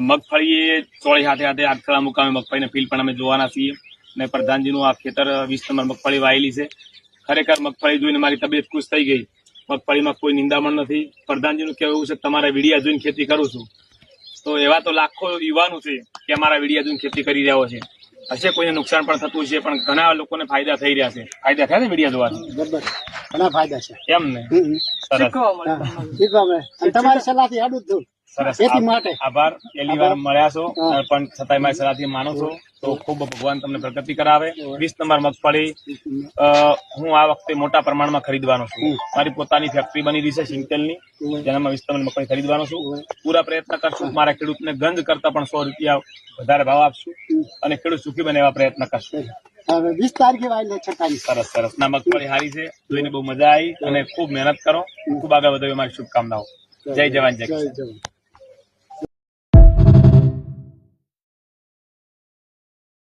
મગફળી એ ચોળી હાથે હાથે આટલા મુકામે મગફળીને ફીલ પણ અમે જોવાના છીએ અને પ્રધાનજીનું આ ખેતર 20 નંબર મગફળી વાયેલી છે. ખરેખર મગફળી જોઈને મારી તબિયત ખુશ થઈ ગઈ. મગફળીમાં કોઈ નિંદામણ નથી. પ્રધાનજીનું કહેવું છે કે તમારા વિડીયા જોઈને ખેતી કરું છું. તો એવા તો લાખો યુવાનો છે કે અમારા વિડીયા જોઈને ખેતી કરી રહ્યો છે. હશે કોઈને નુકસાન પણ થતું છે, પણ ઘણા લોકોને ફાયદા થઈ રહ્યા છે. ફાયદા થયા ને વિડીયા જોવાથી? ઘણા ફાયદા છે એમ ને? સરસ. તમારી સલાહથી હેડું જ સરસ. ખેતી માટે આભાર. પહેલી વાર મળ્યા છો પણ છતાંય મારી સલાહથી માનો છો તો ખૂબ ભગવાન તમને પ્રગતિ કરાવે. 20 નંબર મગફળી હું આ વખતે મોટા પ્રમાણમાં ખરીદવાનો છું. મારી પોતાની ફેક્ટરી બની રહી છે સિંગતેલની, જેનામાં 20 નંબર મગફળી ખરીદવાનો છું. પૂરા પ્રયત્ન કરશું. મારા ખેડૂતને ગંજ કરતા પણ 100 રૂપિયા વધારે ભાવ આપશું અને ખેડૂત સુખી બને એવા પ્રયત્ન કરશું. 20 તારીખે વાયેલી 46. સરસ સરસ. ના, મગફળી સારી છે, જોઈને બહુ મજા આવી અને ખૂબ મહેનત કરો. ખૂબ આગળ વધો એ મારી શુભકામનાઓ. જય જવાન જય કિસાન.